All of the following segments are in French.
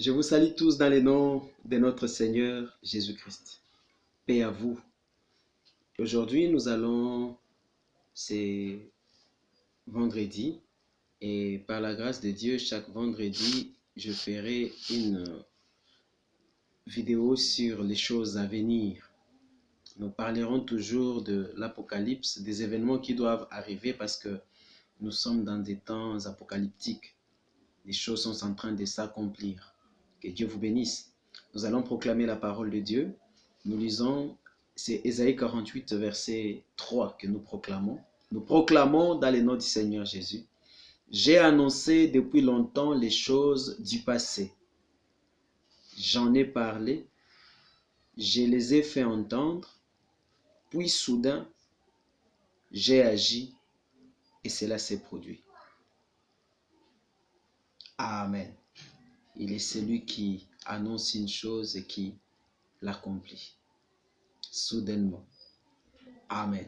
Je vous salue tous dans le nom de notre Seigneur Jésus-Christ. Paix à vous. Aujourd'hui, c'est vendredi, et par la grâce de Dieu, chaque vendredi, je ferai une vidéo sur les choses à venir. Nous parlerons toujours de l'Apocalypse, des événements qui doivent arriver parce que nous sommes dans des temps apocalyptiques. Les choses sont en train de s'accomplir. Que Dieu vous bénisse. Nous allons proclamer la parole de Dieu. Nous lisons, c'est Ésaïe 48, verset 3 que nous proclamons. Nous proclamons dans le nom du Seigneur Jésus. J'ai annoncé depuis longtemps les choses du passé. J'en ai parlé, je les ai fait entendre, puis soudain, j'ai agi et cela s'est produit. Amen. Il est celui qui annonce une chose et qui l'accomplit soudainement. Amen.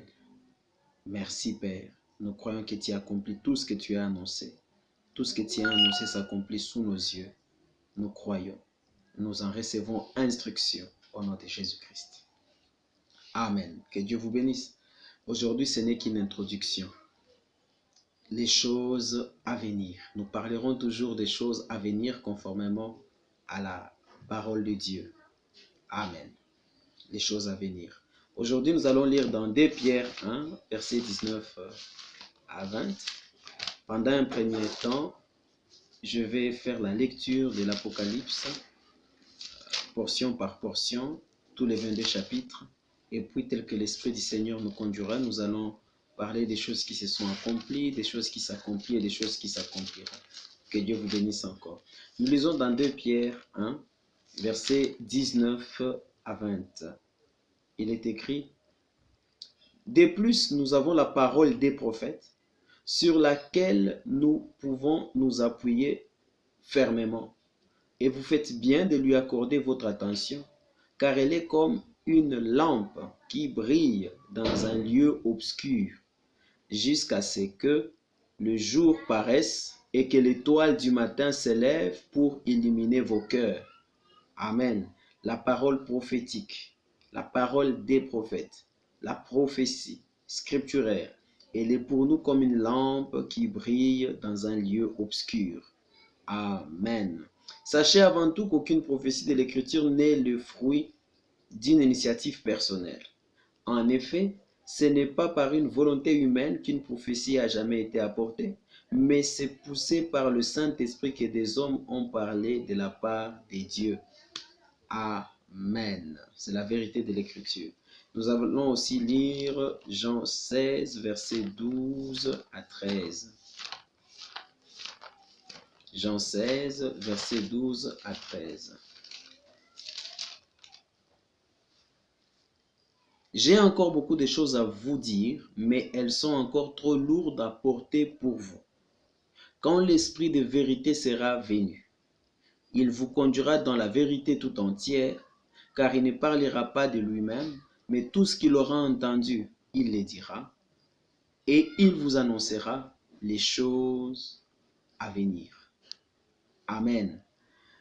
Merci Père. Nous croyons que tu as accompli tout ce que tu as annoncé. Tout ce que tu as annoncé s'accomplit sous nos yeux. Nous croyons. Nous en recevons instruction au nom de Jésus-Christ. Amen. Que Dieu vous bénisse. Aujourd'hui, ce n'est qu'une introduction. Les choses à venir. Nous parlerons toujours des choses à venir conformément à la parole de Dieu. Amen. Les choses à venir. Aujourd'hui, nous allons lire dans 2 Pierre 1, versets 19 à 20. Pendant un premier temps, je vais faire la lecture de l'Apocalypse, portion par portion, tous les 22 chapitres. Et puis, tel que l'Esprit du Seigneur nous conduira, nous allons parler des choses qui se sont accomplies, des choses qui s'accomplissent et des choses qui s'accompliront. Que Dieu vous bénisse encore. Nous lisons dans 2 Pierre 1, versets 19 à 20. Il est écrit: de plus, nous avons la parole des prophètes, sur laquelle nous pouvons nous appuyer fermement. Et vous faites bien de lui accorder votre attention, car elle est comme une lampe qui brille dans un lieu obscur, jusqu'à ce que le jour paraisse et que l'étoile du matin s'élève pour illuminer vos cœurs. Amen. La parole prophétique, la parole des prophètes, la prophétie scripturaire, elle est pour nous comme une lampe qui brille dans un lieu obscur. Amen. Sachez avant tout qu'aucune prophétie de l'Écriture n'est le fruit d'une initiative personnelle. En effet, ce n'est pas par une volonté humaine qu'une prophétie a jamais été apportée, mais c'est poussé par le Saint-Esprit que des hommes ont parlé de la part de Dieu. Amen. C'est la vérité de l'Écriture. Nous allons aussi lire Jean 16, versets 12 à 13. Jean 16, versets 12 à 13. J'ai encore beaucoup de choses à vous dire, mais elles sont encore trop lourdes à porter pour vous. Quand l'Esprit de vérité sera venu, il vous conduira dans la vérité tout entière, car il ne parlera pas de lui-même, mais tout ce qu'il aura entendu, il le dira, et il vous annoncera les choses à venir. Amen.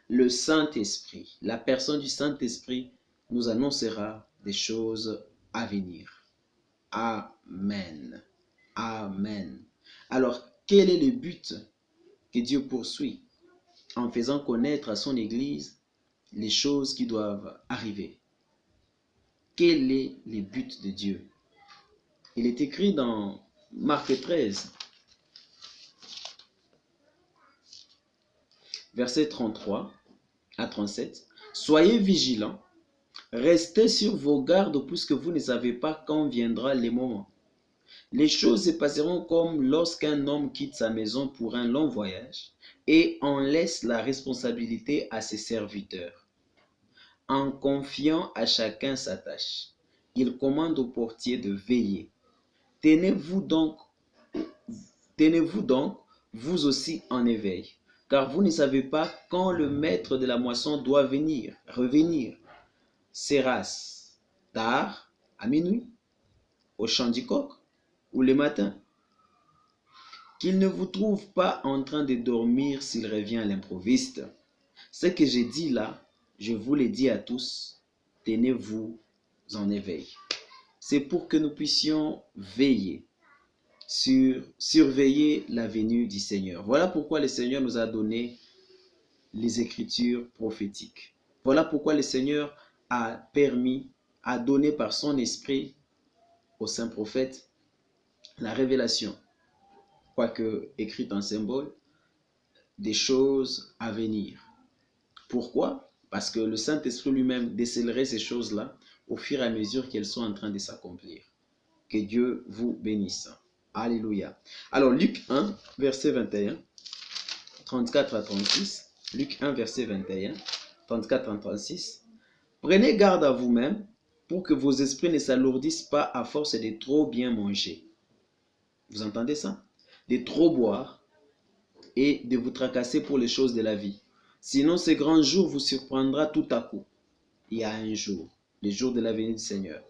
Le Saint-Esprit, la personne du Saint-Esprit, nous annoncera des choses à venir. Amen. Amen. Alors, quel est le but que Dieu poursuit en faisant connaître à son Église les choses qui doivent arriver? Quel est le but de Dieu? Il est écrit dans Marc 13, versets 33 à 37. Soyez vigilants, restez sur vos gardes, puisque vous ne savez pas quand viendra le moment. Les choses se passeront comme lorsqu'un homme quitte sa maison pour un long voyage et en laisse la responsabilité à ses serviteurs, en confiant à chacun sa tâche. Il commande au portier de veiller. Tenez-vous donc, vous aussi en éveil, car vous ne savez pas quand le maître de la moisson doit revenir. Sera-ce tard, à minuit, au chant du coq, ou le matin? Qu'il ne vous trouve pas en train de dormir s'il revient à l'improviste. Ce que j'ai dit là, je vous l'ai dit à tous, tenez-vous en éveil. C'est pour que nous puissions veiller, surveiller la venue du Seigneur. Voilà pourquoi le Seigneur nous a donné les Écritures prophétiques. Voilà pourquoi le Seigneur a donné par son esprit aux saints prophètes la révélation, quoique écrite en symbole, des choses à venir. Pourquoi? Parce que le Saint-Esprit lui-même décèlerait ces choses-là au fur et à mesure qu'elles sont en train de s'accomplir. Que Dieu vous bénisse. Alléluia. Alors, Luc 1, verset 21, 34 à 36. Luc 1, verset 21, 34 à 36. Prenez garde à vous-même pour que vos esprits ne s'alourdissent pas à force de trop bien manger. Vous entendez ça? De trop boire et de vous tracasser pour les choses de la vie. Sinon, ce grand jour vous surprendra tout à coup. Il y a un jour, le jour de la venue du Seigneur.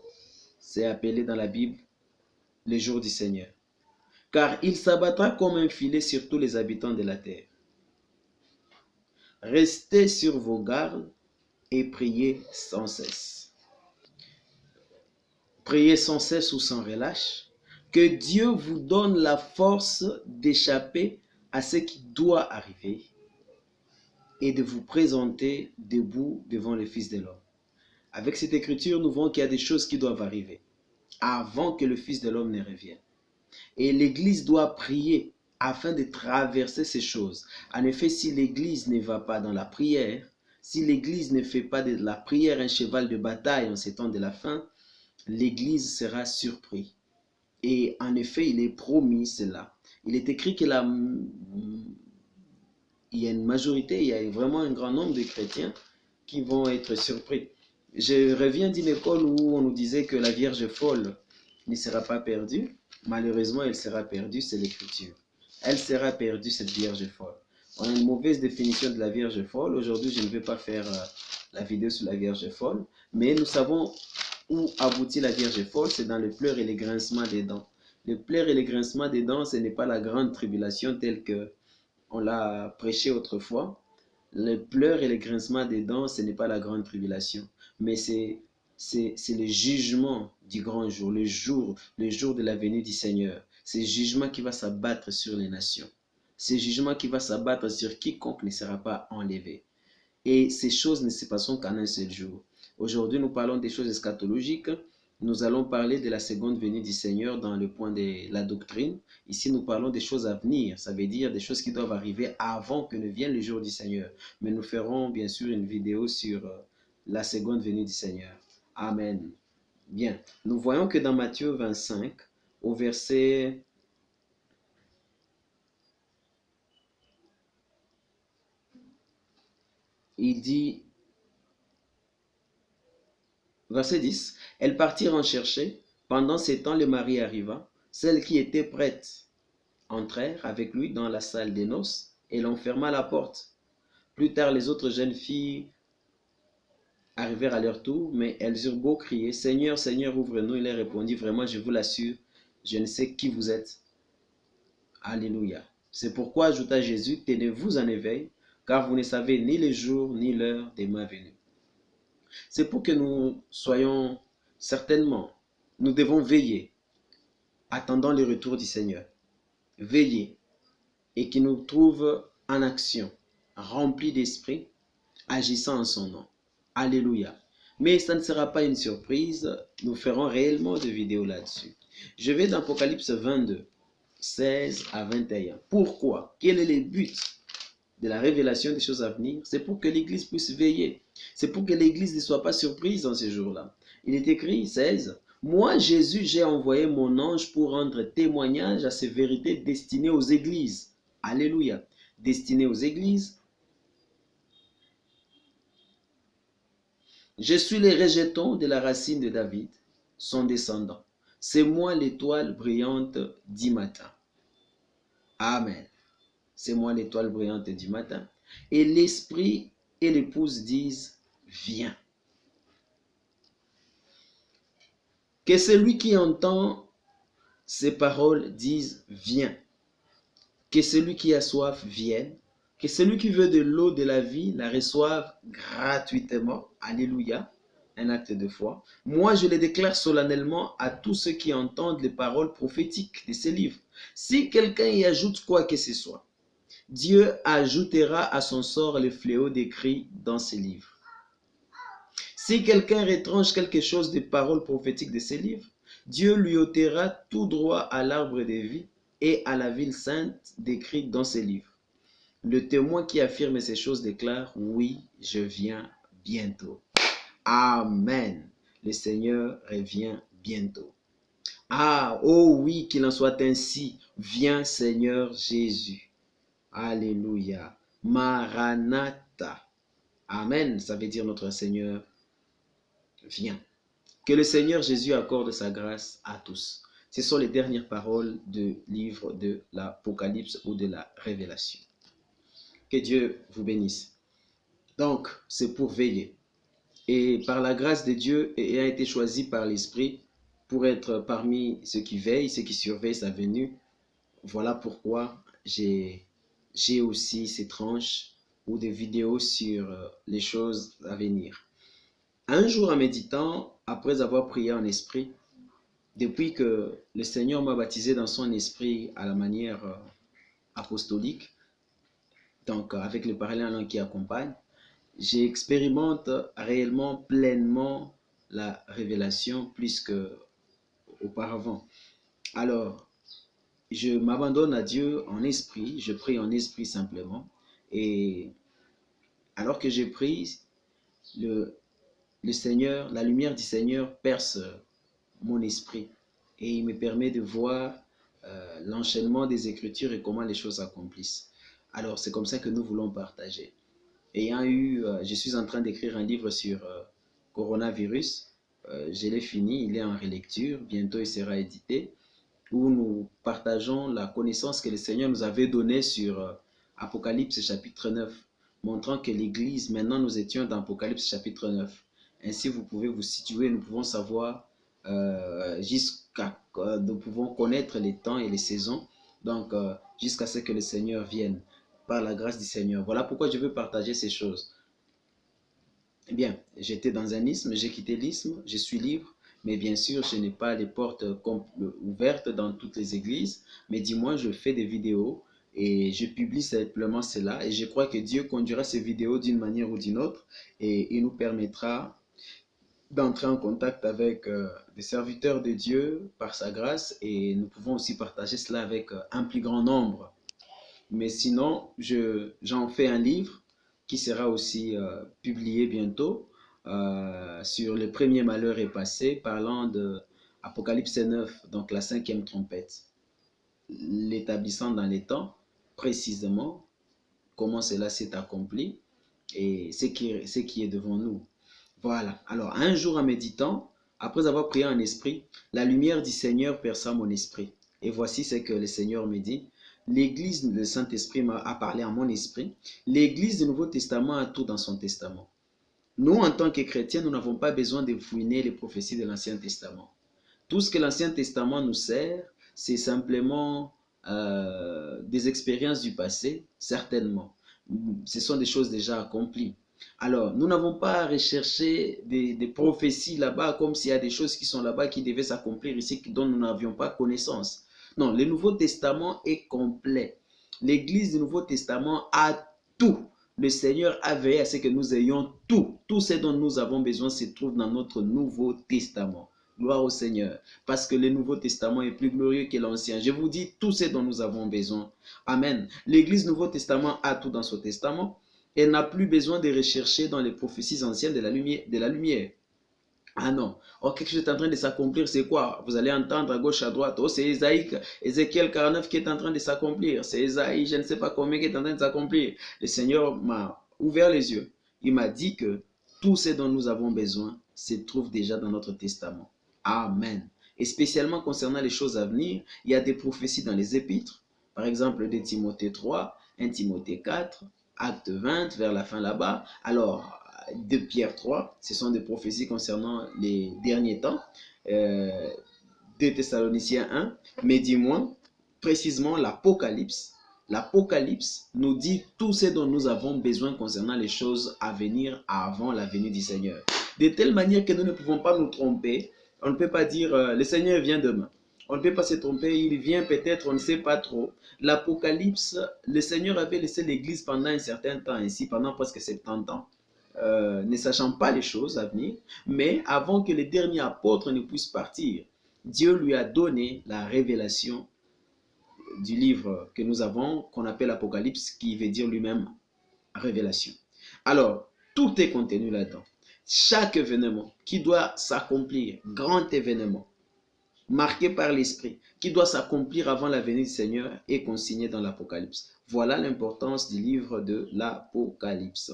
C'est appelé dans la Bible le jour du Seigneur. Car il s'abattra comme un filet sur tous les habitants de la terre. Restez sur vos gardes et priez sans cesse. Priez sans cesse ou sans relâche. Que Dieu vous donne la force d'échapper à ce qui doit arriver et de vous présenter debout devant le Fils de l'homme. Avec cette écriture, nous voyons qu'il y a des choses qui doivent arriver avant que le Fils de l'homme ne revienne. Et l'Église doit prier afin de traverser ces choses. En effet, si l'Église ne va pas dans la prière, si l'Église ne fait pas de la prière un cheval de bataille en ces temps de la fin, l'Église sera surprise. Et en effet, il est promis cela. Il est écrit que il y a une majorité, il y a vraiment un grand nombre de chrétiens qui vont être surpris. Je reviens d'une école où on nous disait que la Vierge folle ne sera pas perdue. Malheureusement, elle sera perdue, c'est l'Écriture. Elle sera perdue, cette Vierge folle. On a une mauvaise définition de la Vierge folle. Aujourd'hui, je ne vais pas faire la vidéo sur la Vierge folle, mais nous savons où aboutit la Vierge folle, c'est dans les pleurs et les grincements des dents. Les pleurs et les grincements des dents, ce n'est pas la grande tribulation telle que on l'a prêché autrefois. Les pleurs et les grincements des dents, ce n'est pas la grande tribulation, mais c'est le jugement du grand jour, le jour de la venue du Seigneur. C'est le jugement qui va s'abattre sur les nations. C'est le jugement qui va s'abattre sur quiconque ne sera pas enlevé. Et ces choses ne se passeront qu'en un seul jour. Aujourd'hui, nous parlons des choses eschatologiques. Nous allons parler de la seconde venue du Seigneur dans le point de la doctrine. Ici, nous parlons des choses à venir. Ça veut dire des choses qui doivent arriver avant que ne vienne le jour du Seigneur. Mais nous ferons bien sûr une vidéo sur la seconde venue du Seigneur. Amen. Bien. Nous voyons que dans Matthieu 25, au verset... il dit... Verset 10. Elles partirent en chercher. Pendant ce temps, le mari arriva. Celles qui étaient prêtes entrèrent avec lui dans la salle des noces et l'on ferma la porte. Plus tard, les autres jeunes filles arrivèrent à leur tour, mais elles eurent beau crier, « Seigneur, Seigneur, ouvre-nous !» Il leur répondit, « Vraiment, je vous l'assure, je ne sais qui vous êtes. » Alléluia. C'est pourquoi, ajouta Jésus, « Tenez-vous en éveil, car vous ne savez ni le jour ni l'heure de ma venue. » C'est pour que nous soyons certainement, nous devons veiller, attendant le retour du Seigneur. Veiller et qu'il nous trouve en action, remplis d'esprit, agissant en son nom. Alléluia. Mais ça ne sera pas une surprise, nous ferons réellement des vidéos là-dessus. Je vais dans Apocalypse 22, 16 à 21. Pourquoi? Quel est le but de la révélation des choses à venir? C'est pour que l'Église puisse veiller. C'est pour que l'Église ne soit pas surprise dans ces jours-là. Il est écrit, 16, « Moi, Jésus, j'ai envoyé mon ange pour rendre témoignage à ces vérités destinées aux églises. » Alléluia. Destinées aux églises. Je suis le rejeton de la racine de David, son descendant. C'est moi l'étoile brillante du matin. Amen. C'est moi l'étoile brillante du matin. Et l'esprit et l'épouse disent, viens. Que celui qui entend ces paroles dise, viens. Que celui qui a soif vienne. Que celui qui veut de l'eau de la vie la reçoive gratuitement. Alléluia. Un acte de foi. Moi, je le déclare solennellement à tous ceux qui entendent les paroles prophétiques de ces livres. Si quelqu'un y ajoute quoi que ce soit, Dieu ajoutera à son sort le fléau décrit dans ces livres. Si quelqu'un retranche quelque chose des paroles prophétiques de ces livres, Dieu lui ôtera tout droit à l'arbre de vie et à la ville sainte décrite dans ces livres. Le témoin qui affirme ces choses déclare, oui, je viens bientôt. Amen. Le Seigneur revient bientôt. Ah, oh oui, qu'il en soit ainsi. Viens, Seigneur Jésus. Alléluia. Maranatha. Amen. Ça veut dire notre Seigneur vient. Que le Seigneur Jésus accorde sa grâce à tous. Ce sont les dernières paroles du livre de l'Apocalypse ou de la Révélation. Que Dieu vous bénisse. Donc, c'est pour veiller. Et par la grâce de Dieu, ayant été choisi par l'Esprit pour être parmi ceux qui veillent, ceux qui surveillent sa venue. Voilà pourquoi j'ai aussi ces tranches ou des vidéos sur les choses à venir. Un jour en méditant, après avoir prié en esprit, depuis que le Seigneur m'a baptisé dans son esprit à la manière apostolique, donc avec le parler en langue qui accompagne, j'expérimente réellement pleinement la révélation plus qu'auparavant. Alors, je m'abandonne à Dieu en esprit, je prie en esprit simplement. Et alors que je prie, le Seigneur, la lumière du Seigneur perce mon esprit et il me permet de voir l'enchaînement des Écritures et comment les choses s'accomplissent. Alors, c'est comme ça que nous voulons partager. Je suis en train d'écrire un livre sur coronavirus. Je l'ai fini, il est en relecture. Bientôt, il sera édité. Où nous partageons la connaissance que le Seigneur nous avait donnée sur Apocalypse chapitre 9, montrant que l'Église, maintenant nous étions dans Apocalypse chapitre 9. Ainsi, vous pouvez vous situer, nous pouvons savoir nous pouvons connaître les temps et les saisons, donc jusqu'à ce que le Seigneur vienne. Par la grâce du Seigneur. Voilà pourquoi je veux partager ces choses. Eh bien, j'étais dans un isthme, j'ai quitté l'isthme, je suis libre, mais bien sûr, je n'ai pas les portes ouvertes dans toutes les églises, mais dis-moi, je fais des vidéos et je publie simplement cela et je crois que Dieu conduira ces vidéos d'une manière ou d'une autre et il nous permettra d'entrer en contact avec des serviteurs de Dieu par sa grâce et nous pouvons aussi partager cela avec un plus grand nombre. Mais sinon, j'en fais un livre qui sera aussi publié bientôt sur le premier malheur est passé, parlant de Apocalypse 9, donc la 5e trompette, l'établissant dans les temps, précisément comment cela s'est accompli et ce qui est devant nous. Voilà. Alors, un jour en méditant, après avoir prié en esprit, la lumière du Seigneur perça mon esprit. Et voici ce que le Seigneur me dit. L'Église, le Saint-Esprit a parlé à mon esprit. L'Église du Nouveau Testament a tout dans son testament. Nous, en tant que chrétiens, nous n'avons pas besoin de fouiner les prophéties de l'Ancien Testament. Tout ce que l'Ancien Testament nous sert, c'est simplement des expériences du passé, certainement. Ce sont des choses déjà accomplies. Alors, nous n'avons pas à rechercher des prophéties là-bas comme s'il y a des choses qui sont là-bas qui devaient s'accomplir ici dont nous n'avions pas connaissance. Non, le Nouveau Testament est complet. L'Église du Nouveau Testament a tout. Le Seigneur a veillé à ce que nous ayons tout. Tout ce dont nous avons besoin se trouve dans notre Nouveau Testament. Gloire au Seigneur. Parce que le Nouveau Testament est plus glorieux que l'Ancien. Je vous dis tout ce dont nous avons besoin. Amen. L'Église du Nouveau Testament a tout dans son testament. Elle n'a plus besoin de rechercher dans les prophéties anciennes de la lumière. Ah non. Oh, quelque chose est en train de s'accomplir, c'est quoi? Vous allez entendre à gauche, à droite. Oh, c'est Ézéchiel 49 qui est en train de s'accomplir. C'est Ésaïe, je ne sais pas combien qui est en train de s'accomplir. Le Seigneur m'a ouvert les yeux. Il m'a dit que tout ce dont nous avons besoin se trouve déjà dans notre testament. Amen. Et spécialement concernant les choses à venir, il y a des prophéties dans les épîtres. Par exemple, de Timothée 3, 1 Timothée 4, Acte 20, vers la fin là-bas. Alors, de Pierre 3, ce sont des prophéties concernant les derniers temps. 2 Thessaloniciens 1, mais dis-moi, précisément l'Apocalypse, l'Apocalypse nous dit tout ce dont nous avons besoin concernant les choses à venir avant la venue du Seigneur. De telle manière que nous ne pouvons pas nous tromper. On ne peut pas dire le Seigneur vient demain. On ne peut pas se tromper, il vient peut-être, on ne sait pas trop. L'Apocalypse, le Seigneur avait laissé l'Église pendant un certain temps, ainsi pendant presque 70 ans, ne sachant pas les choses à venir. Mais avant que les derniers apôtres ne puissent partir, Dieu lui a donné la révélation du livre que nous avons, qu'on appelle Apocalypse, qui veut dire lui-même révélation. Alors, tout est contenu là-dedans. Chaque événement qui doit s'accomplir, grand événement, marqué par l'Esprit, qui doit s'accomplir avant la venue du Seigneur, est consigné dans l'Apocalypse. Voilà l'importance du livre de l'Apocalypse.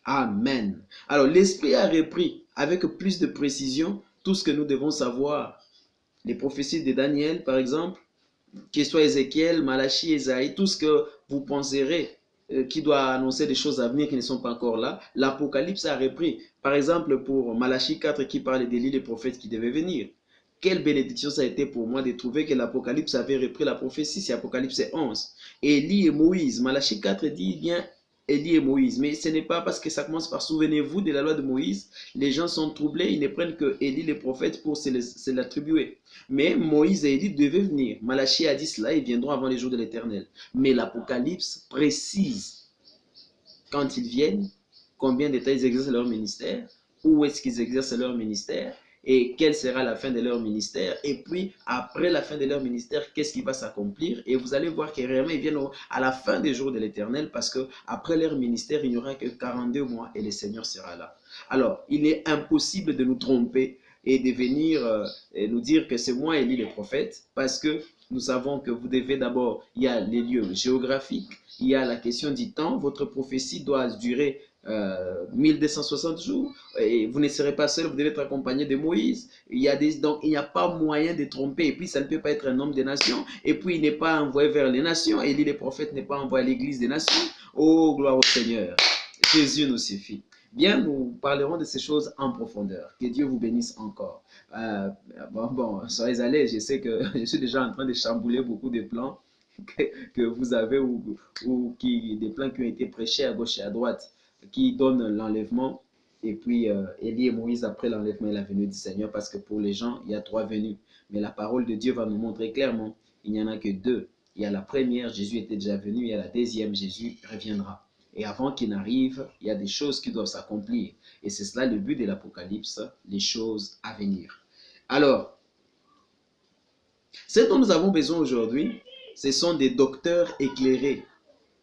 Amen. Alors, l'Esprit a repris avec plus de précision tout ce que nous devons savoir. Les prophéties de Daniel, par exemple, que ce soit Ézéchiel, Malachie, Ésaïe, tout ce que vous penserez qui doit annoncer des choses à venir qui ne sont pas encore là, l'Apocalypse a repris. Par exemple, pour Malachie 4 qui parle des livres des prophètes qui devaient venir. Quelle bénédiction ça a été pour moi de trouver que l'Apocalypse avait repris la prophétie, c'est Apocalypse 11. Élie et Moïse, Malachie 4 dit bien Élie et Moïse, mais ce n'est pas parce que ça commence par souvenez-vous de la loi de Moïse, les gens sont troublés, ils ne prennent que Élie les prophètes pour se l'attribuer. Mais Moïse et Élie devaient venir. Malachie a dit cela, ils viendront avant les jours de l'Éternel. Mais l'Apocalypse précise quand ils viennent, combien de temps ils exercent leur ministère, où est-ce qu'ils exercent leur ministère, et quelle sera la fin de leur ministère, et puis après la fin de leur ministère, qu'est-ce qui va s'accomplir, et vous allez voir que réellement ils viennent à la fin des jours de l'Éternel, parce que après leur ministère, il n'y aura que 42 mois, et le Seigneur sera là. Alors, il est impossible de nous tromper, et de venir nous dire que c'est moi Élie le prophète, parce que nous savons que vous devez d'abord, il y a les lieux géographiques, il y a la question du temps, votre prophétie doit durer 1260 jours, et vous ne serez pas seul, vous devez être accompagné de Moïse. Donc il n'y a pas moyen de tromper, et puis ça ne peut pas être un homme des nations, et puis il n'est pas envoyé vers les nations, Élie le prophète n'est pas envoyé à l'église des nations. Oh, gloire au Seigneur, Jésus nous suffit. Bien, nous parlerons de ces choses en profondeur. Que Dieu vous bénisse encore. Soyez à l'aise, je sais que je suis déjà en train de chambouler beaucoup de plans que vous avez ou des plans qui ont été prêchés à gauche et à droite, qui donnent l'enlèvement, et puis Élie et Moïse après l'enlèvement et la venue du Seigneur, parce que pour les gens, il y a 3 venues. Mais la parole de Dieu va nous montrer clairement, il n'y en a que 2. Il y a la première, Jésus était déjà venu, il y a la deuxième, Jésus reviendra. Et avant qu'il n'arrive, il y a des choses qui doivent s'accomplir. Et c'est cela le but de l'Apocalypse, les choses à venir. Alors, ce dont nous avons besoin aujourd'hui, ce sont des docteurs éclairés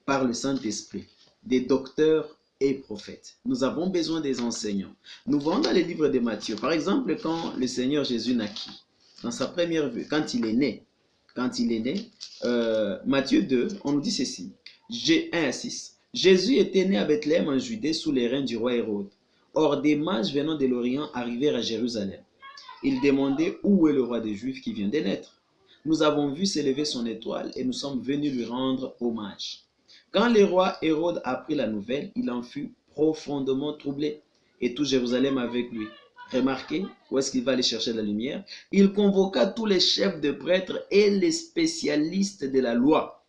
par le Saint-Esprit, des docteurs et prophètes. Nous avons besoin des enseignants. Nous voyons dans les livres de Matthieu, par exemple, quand le Seigneur Jésus naquit, dans sa première vue, quand il est né, Matthieu 2, on nous dit ceci, 1 à 6. Jésus était né à Bethléem en Judée sous les règnes du roi Hérode. Or, des mages venant de l'Orient arrivèrent à Jérusalem. Ils demandaient où est le roi des Juifs qui vient de naître. Nous avons vu s'élever son étoile et nous sommes venus lui rendre hommage. Quand le roi Hérode apprit la nouvelle, il en fut profondément troublé et tout Jérusalem avec lui. Remarquez, où est-ce qu'il va aller chercher la lumière? Il convoqua tous les chefs de prêtres et les spécialistes de la loi.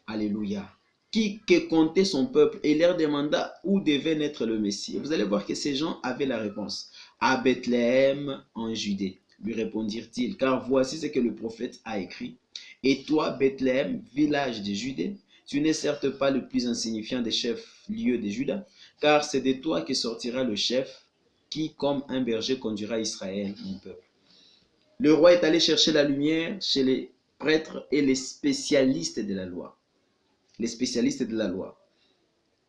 Alléluia. Qui comptait son peuple et leur demanda où devait naître le Messie. Vous allez voir que ces gens avaient la réponse. À Bethléem en Judée, lui répondirent-ils, car voici ce que le prophète a écrit. Et toi, Bethléem, village de Judée, tu n'es certes pas le plus insignifiant des chefs-lieux de Juda, car c'est de toi que sortira le chef qui, comme un berger, conduira Israël, mon peuple. Le roi est allé chercher la lumière chez les prêtres et les spécialistes de la loi. Les spécialistes de la loi.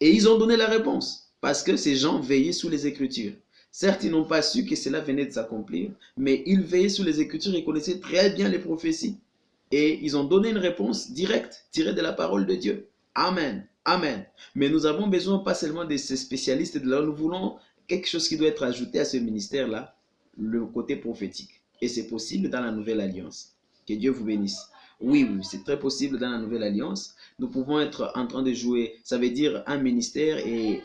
Et ils ont donné la réponse, parce que ces gens veillaient sous les Écritures. Certes, ils n'ont pas su que cela venait de s'accomplir, mais ils veillaient sous les Écritures et connaissaient très bien les prophéties. Et ils ont donné une réponse directe, tirée de la parole de Dieu. Amen. Amen. Mais nous avons besoin pas seulement de ces spécialistes de la loi, nous voulons quelque chose qui doit être ajouté à ce ministère-là, le côté prophétique. Et c'est possible dans la Nouvelle Alliance. Que Dieu vous bénisse. Oui, c'est très possible dans la Nouvelle Alliance. Nous pouvons être en train de jouer, ça veut dire un ministère et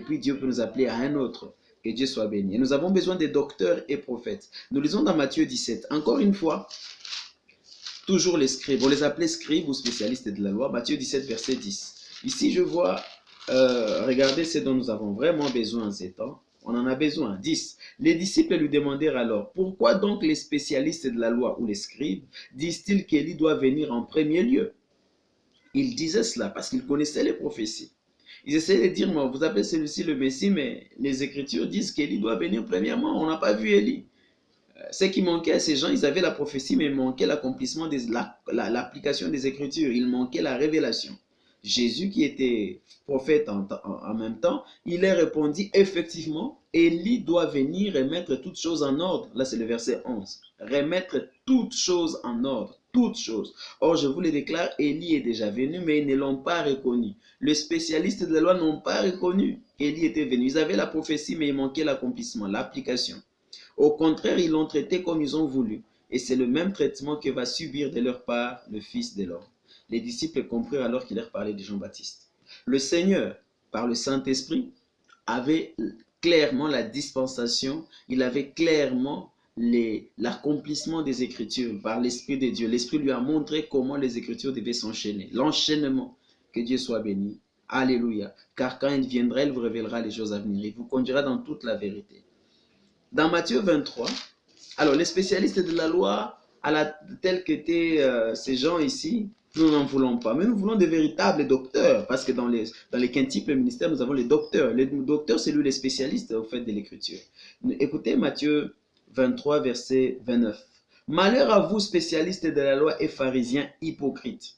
puis Dieu peut nous appeler à un autre. Que Dieu soit béni. Et nous avons besoin des docteurs et prophètes. Nous lisons dans Matthieu 17. Encore une fois, toujours les scribes. On les appelait scribes ou spécialistes de la loi. Matthieu 17, verset 10. Ici, je vois, regardez ce dont nous avons vraiment besoin en ces temps. On en a besoin. 10. Les disciples lui demandèrent alors, pourquoi donc les spécialistes de la loi ou les scribes disent-ils qu'Élie doit venir en premier lieu? Ils disaient cela parce qu'ils connaissaient les prophéties. Ils essayaient de dire, moi, vous appelez celui-ci le Messie, mais les Écritures disent qu'Élie doit venir premièrement. On n'a pas vu Élie. Ce qui manquait à ces gens, ils avaient la prophétie, mais il manquait l'accomplissement de l'application des Écritures. Il manquait la révélation. Jésus, qui était prophète en même temps, il leur répondit, effectivement, Élie doit venir remettre toutes choses en ordre. Là, c'est le verset 11. Remettre toutes choses en ordre. Toutes choses. Or, je vous le déclare, Élie est déjà venu, mais ils ne l'ont pas reconnu. Les spécialistes de la loi n'ont pas reconnu qu'Élie était venu. Ils avaient la prophétie, mais il manquait l'accomplissement, l'application. Au contraire, ils l'ont traité comme ils ont voulu. Et c'est le même traitement que va subir de leur part le Fils de l'homme. Les disciples comprirent alors qu'il leur parlait de Jean-Baptiste. Le Seigneur, par le Saint-Esprit, avait clairement la dispensation, il avait clairement l'accomplissement des Écritures par l'Esprit de Dieu. L'Esprit lui a montré comment les Écritures devaient s'enchaîner. L'enchaînement, que Dieu soit béni. Alléluia. Car quand il viendra, il vous révélera les choses à venir. Il vous conduira dans toute la vérité. Dans Matthieu 23, alors les spécialistes de la loi, tels qu'étaient ces gens ici, nous n'en voulons pas. Mais nous voulons de véritables docteurs, parce que dans les quintuples ministères, nous avons les docteurs. Les docteurs, c'est lui les spécialistes au fait de l'écriture. Écoutez Matthieu 23, verset 29. Malheur à vous, spécialistes de la loi et pharisiens hypocrites.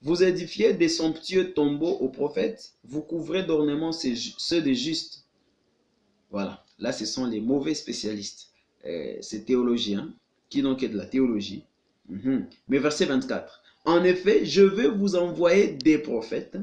Vous édifiez des somptueux tombeaux aux prophètes, vous couvrez d'ornements ceux des justes. Voilà, là ce sont les mauvais spécialistes. C'est théologiens, qui n'ont que de la théologie. Mais verset 24. En effet, je vais vous envoyer des prophètes,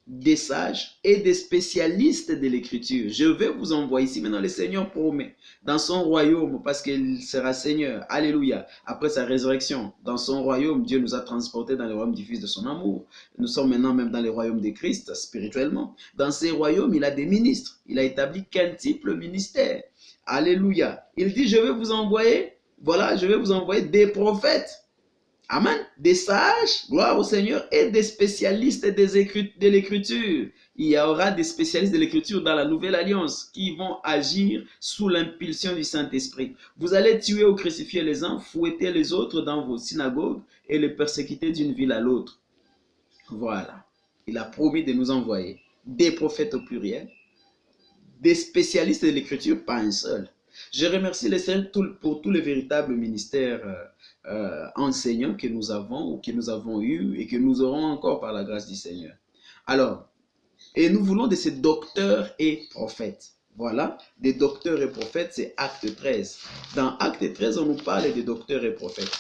des sages et des spécialistes de l'écriture. Je vais vous envoyer ici. Maintenant, le Seigneur promet dans son royaume, parce qu'il sera Seigneur. Alléluia. Après sa résurrection, dans son royaume, Dieu nous a transportés dans le royaume du Fils de son amour. Nous sommes maintenant même dans le royaume de Christ, spirituellement. Dans ces royaumes, il a des ministres. Il a établi quintuple ministère. Alléluia. Il dit, je vais vous envoyer, voilà, je vais vous envoyer des prophètes. Amen. Des sages, gloire au Seigneur, et des spécialistes de l'écriture. Il y aura des spécialistes de l'écriture dans la nouvelle alliance qui vont agir sous l'impulsion du Saint-Esprit. Vous allez tuer ou crucifier les uns, fouetter les autres dans vos synagogues et les persécuter d'une ville à l'autre. Voilà. Il a promis de nous envoyer des prophètes au pluriel, des spécialistes de l'écriture, pas un seul. Je remercie le Seigneur pour tous les véritables ministères enseignants que nous avons ou que nous avons eus et que nous aurons encore par la grâce du Seigneur. Alors, et nous voulons de ces docteurs et prophètes. Voilà, des docteurs et prophètes, c'est Acte 13. Dans Acte 13, on nous parle des docteurs et prophètes.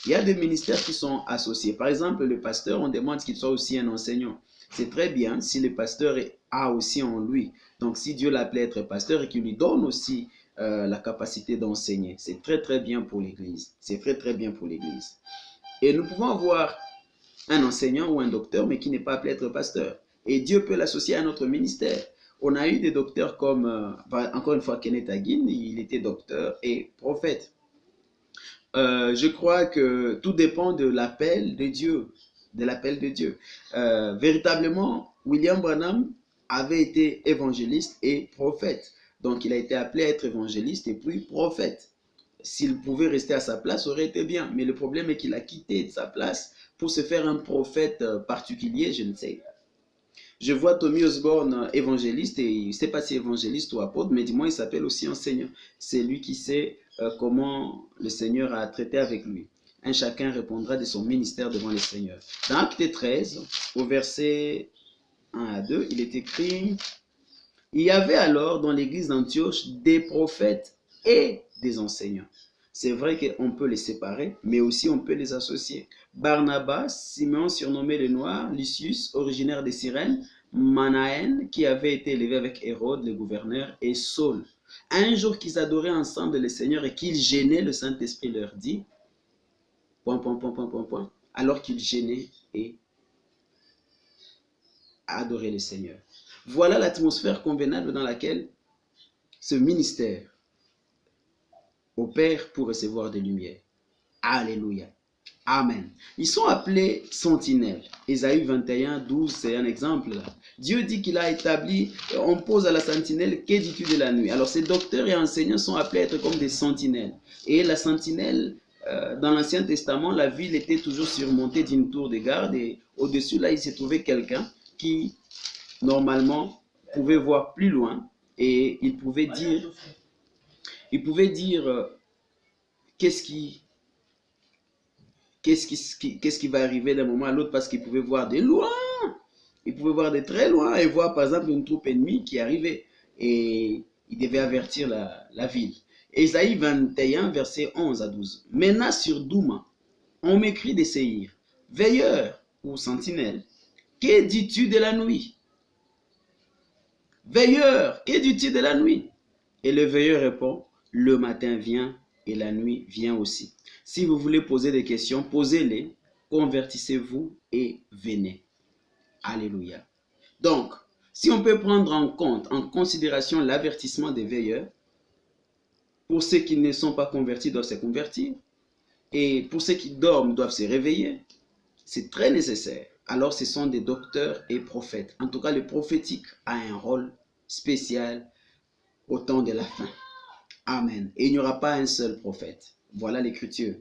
Il y a des ministères qui sont associés. Par exemple, le pasteur, on demande qu'il soit aussi un enseignant. C'est très bien si le pasteur a aussi en lui. Donc, si Dieu l'appelle à être pasteur et qu'il lui donne aussi la capacité d'enseigner, c'est très très bien pour l'Église. C'est très très bien pour l'Église. Et nous pouvons avoir un enseignant ou un docteur, mais qui n'est pas appelé à être pasteur. Et Dieu peut l'associer à notre ministère. On a eu des docteurs comme, encore une fois, Kenneth Hagin, il était docteur et prophète. Je crois que tout dépend de l'appel de Dieu. De l'appel de Dieu. Véritablement, William Branham avait été évangéliste et prophète. Donc, il a été appelé à être évangéliste et puis prophète. S'il pouvait rester à sa place, ça aurait été bien. Mais le problème est qu'il a quitté sa place pour se faire un prophète particulier, je ne sais. Je vois Tommy Osborne évangéliste, et il ne sait pas si évangéliste ou apôtre, mais du moins il s'appelle aussi enseignant. C'est lui qui sait comment le Seigneur a traité avec lui. Un chacun répondra de son ministère devant le Seigneur. Dans Acte 13, au verset 1 à 2, il est écrit: il y avait alors dans l'église d'Antioche des prophètes et des enseignants. C'est vrai qu'on peut les séparer, mais aussi on peut les associer. Barnabas, Simeon surnommé le Noir, Lucius, originaire de Cyrène, Manaën, qui avait été élevé avec Hérode, le gouverneur, et Saul. Un jour qu'ils adoraient ensemble le Seigneur et qu'ils gênaient, le Saint-Esprit leur dit, ... alors qu'ils gênaient et adoraient le Seigneur. Voilà l'atmosphère convenable dans laquelle ce ministère opère pour recevoir des lumières. Alléluia. Amen. Ils sont appelés sentinelles. Ésaïe 21, 12, c'est un exemple là. Dieu dit qu'il a établi, on pose à la sentinelle, que dis-tu de la nuit? Alors ces docteurs et enseignants sont appelés à être comme des sentinelles. Et la sentinelle, dans l'Ancien Testament, la ville était toujours surmontée d'une tour de garde et au-dessus là, il s'est trouvé quelqu'un qui, normalement, pouvait voir plus loin et il pouvait dire qu'est-ce qui va arriver d'un moment à l'autre parce qu'il pouvait voir de loin. Il pouvait voir de très loin et voir par exemple une troupe ennemie qui arrivait et il devait avertir la ville. Ésaïe 21, verset 11 à 12. Maintenant sur Douma, on m'écrit des séirs. Veilleur ou sentinelle, que dis-tu de la nuit? Veilleur, que dis-tu de la nuit? Et le veilleur répond, le matin vient et la nuit vient aussi. Si vous voulez poser des questions, posez-les, convertissez-vous et venez. Alléluia. Donc, si on peut prendre en considération l'avertissement des veilleurs, pour ceux qui ne sont pas convertis doivent se convertir, et pour ceux qui dorment doivent se réveiller, c'est très nécessaire. Alors ce sont des docteurs et prophètes. En tout cas, le prophétique a un rôle spécial au temps de la fin. Amen. Et il n'y aura pas un seul prophète. Voilà l'écriture.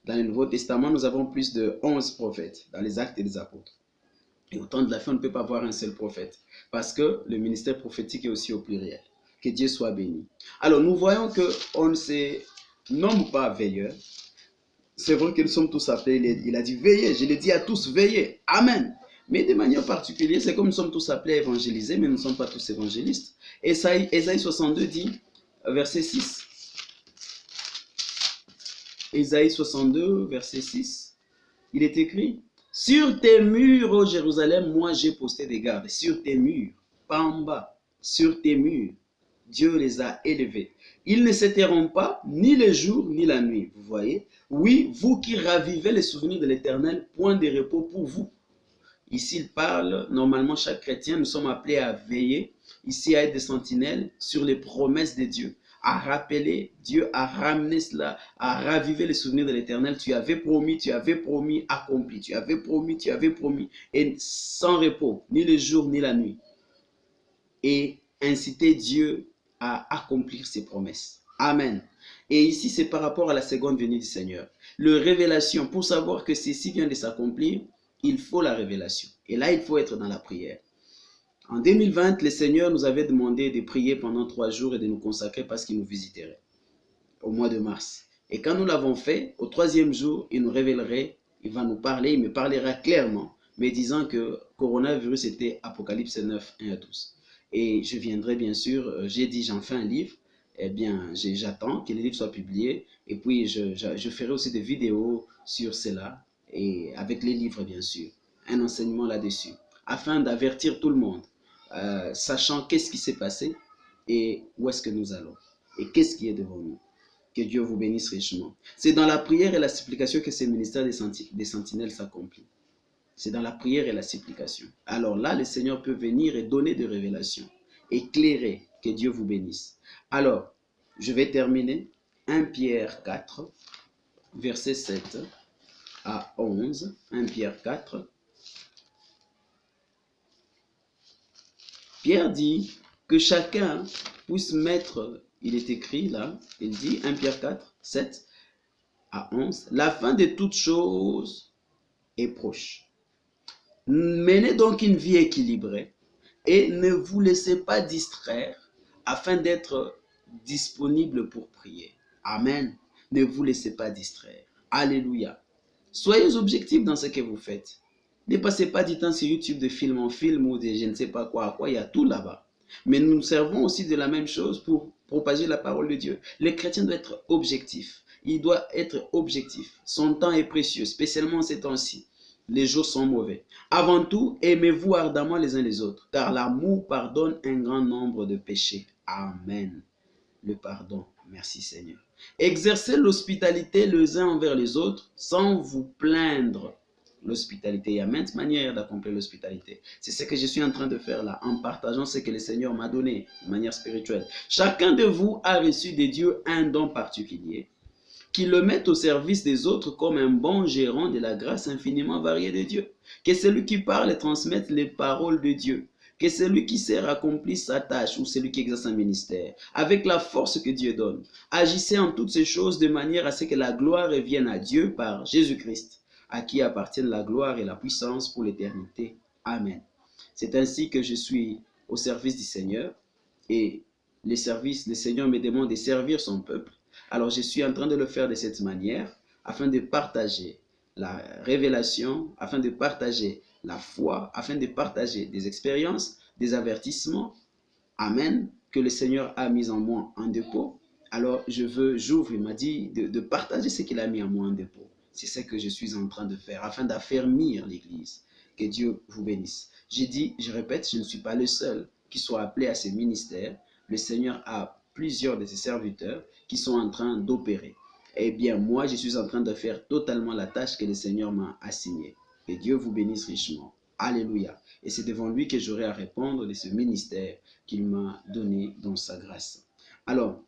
Dans le Nouveau Testament, nous avons plus de 11 prophètes dans les Actes des Apôtres. Et au temps de la fin, on ne peut pas avoir un seul prophète. Parce que le ministère prophétique est aussi au pluriel. Que Dieu soit béni. Alors, nous voyons qu'on ne se nomme pas veilleur. C'est vrai que nous sommes tous appelés. Il a dit veillez. Je l'ai dit à tous, veillez. Amen. Mais de manière particulière, c'est comme nous sommes tous appelés à évangéliser, mais nous ne sommes pas tous évangélistes. Ésaïe 62 dit, verset 6. Ésaïe 62, verset 6. Il est écrit, sur tes murs, ô Jérusalem, moi j'ai posté des gardes. Sur tes murs, pas en bas, sur tes murs, Dieu les a élevés. Ils ne s'éteindront pas, ni le jour, ni la nuit. Vous voyez? Oui, vous qui ravivez les souvenirs de l'Éternel, point de repos pour vous. Ici, il parle, normalement, chaque chrétien, nous sommes appelés à veiller, ici à être des sentinelles sur les promesses de Dieu, à rappeler, Dieu a ramené cela, à raviver les souvenirs de l'Éternel. Tu avais promis, accompli, tu avais promis, et sans repos, ni le jour, ni la nuit. Et inciter Dieu à accomplir ses promesses. Amen. Et ici, c'est par rapport à la seconde venue du Seigneur. Le révélation, pour savoir que ceci vient de s'accomplir, il faut la révélation. Et là, il faut être dans la prière. En 2020, le Seigneur nous avait demandé de prier pendant 3 jours et de nous consacrer parce qu'il nous visiterait au mois de mars. Et quand nous l'avons fait, au 3e jour, il nous révélerait, il va nous parler, il me parlera clairement, mais disant que coronavirus était Apocalypse 9, 1 à 12. Et je viendrai bien sûr, j'ai dit j'en fais un livre, eh bien j'attends que le livre soit publié, et puis je ferai aussi des vidéos sur cela, et avec les livres bien sûr, un enseignement là-dessus, afin d'avertir tout le monde, sachant qu'est-ce qui s'est passé, et où est-ce que nous allons, et qu'est-ce qui est devant nous. Que Dieu vous bénisse richement. C'est dans la prière et la supplication que ce ministère des sentinelles s'accomplit. C'est dans la prière et la supplication. Alors là, le Seigneur peut venir et donner des révélations, éclairer. Que Dieu vous bénisse. Alors, je vais terminer. 1 Pierre 4, verset 7 à 11. 1 Pierre 4. Pierre dit que chacun puisse mettre, il est écrit là, il dit 1 Pierre 4, 7 à 11, la fin de toutes choses est proche. Menez donc une vie équilibrée et ne vous laissez pas distraire afin d'être disponible pour prier. Amen. Ne vous laissez pas distraire. Alléluia. Soyez objectifs dans ce que vous faites. Ne passez pas du temps sur YouTube de film en film ou de je ne sais pas quoi, il y a tout là-bas. Mais nous nous servons aussi de la même chose pour propager la parole de Dieu. Le chrétien doit être objectif. Il doit être objectif. Son temps est précieux, spécialement en ces temps-ci. Les jours sont mauvais. Avant tout, aimez-vous ardemment les uns les autres, car l'amour pardonne un grand nombre de péchés. Amen. Le pardon. Merci Seigneur. Exercez l'hospitalité les uns envers les autres sans vous plaindre. L'hospitalité, il y a maintes manières d'accomplir l'hospitalité. C'est ce que je suis en train de faire là, en partageant ce que le Seigneur m'a donné de manière spirituelle. Chacun de vous a reçu de Dieu un don particulier. qui le mette au service des autres comme un bon gérant de la grâce infiniment variée de Dieu. Que celui qui parle et transmette les paroles de Dieu. Que celui qui sert accomplit sa tâche ou celui qui exerce un ministère avec la force que Dieu donne. Agissez en toutes ces choses de manière à ce que la gloire revienne à Dieu par Jésus-Christ, à qui appartiennent la gloire et la puissance pour l'éternité. Amen. C'est ainsi que je suis au service du Seigneur et le Seigneur me demande de servir son peuple. Alors je suis en train de le faire de cette manière afin de partager la révélation, afin de partager la foi, afin de partager des expériences, des avertissements, amen, que le Seigneur a mis en moi en dépôt. Alors j'ouvre, il m'a dit de partager ce qu'il a mis en moi en dépôt. C'est ce que je suis en train de faire afin d'affermir l'Église. Que Dieu vous bénisse. J'ai dit, je répète, je ne suis pas le seul qui soit appelé à ce ministère. Le Seigneur a plusieurs de ses serviteurs qui sont en train d'opérer. Eh bien, moi, je suis en train de faire totalement la tâche que le Seigneur m'a assignée. Que Dieu vous bénisse richement. Alléluia. Et c'est devant lui que j'aurai à répondre de ce ministère qu'il m'a donné dans sa grâce. Alors,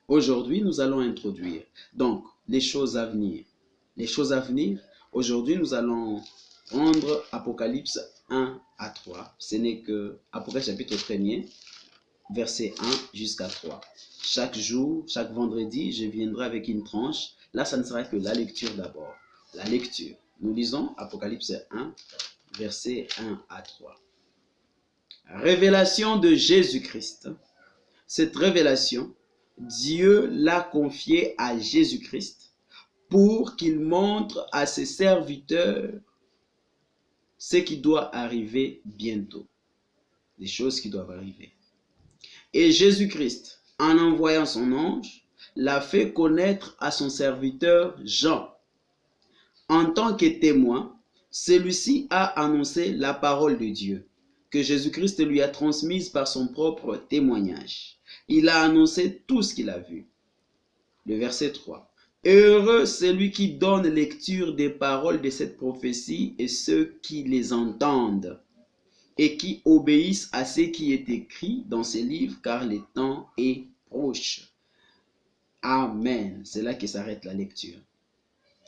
aujourd'hui, nous allons introduire donc les choses à venir. Les choses à venir, aujourd'hui, nous allons prendre Apocalypse 1 à 3. Ce n'est que Apocalypse chapitre 1er, verset 1 jusqu'à 3. Chaque jour, chaque vendredi, je viendrai avec une tranche. Là, ça ne sera que la lecture d'abord. La lecture. Nous lisons Apocalypse 1, verset 1 à 3. Révélation de Jésus-Christ. Cette révélation, Dieu l'a confiée à Jésus-Christ pour qu'il montre à ses serviteurs ce qui doit arriver bientôt. Des choses qui doivent arriver. Et Jésus-Christ, en envoyant son ange, l'a fait connaître à son serviteur Jean. En tant que témoin, celui-ci a annoncé la parole de Dieu, que Jésus-Christ lui a transmise par son propre témoignage. Il a annoncé tout ce qu'il a vu. Le verset 3. Heureux celui qui donne lecture des paroles de cette prophétie et ceux qui les entendent et qui obéissent à ce qui est écrit dans ces livres, car le temps est proche. Amen. C'est là que s'arrête la lecture.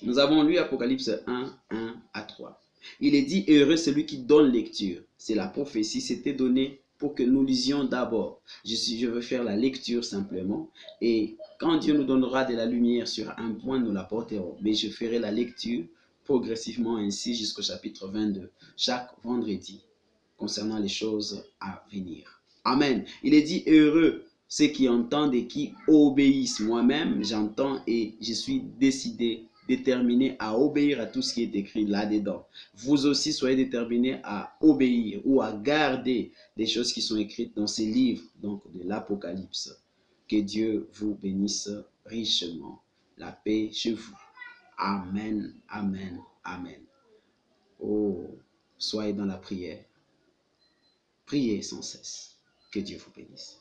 Nous avons lu Apocalypse 1, 1 à 3. Il est dit, heureux celui qui donne lecture. C'est la prophétie, c'était donné pour que nous lisions d'abord. Je veux faire la lecture simplement. Et quand Dieu nous donnera de la lumière sur un point, nous l'apporterons. Mais je ferai la lecture progressivement ainsi jusqu'au chapitre 22, chaque vendredi, concernant les choses à venir. Amen. Il est dit, heureux ceux qui entendent et qui obéissent. Moi-même, j'entends et je suis déterminé à obéir à tout ce qui est écrit là-dedans. Vous aussi, soyez déterminés à obéir ou à garder les choses qui sont écrites dans ces livres, donc de l'Apocalypse. Que Dieu vous bénisse richement. La paix chez vous. Amen, amen, amen. Oh, soyez dans la prière. Priez sans cesse. Que Dieu vous bénisse.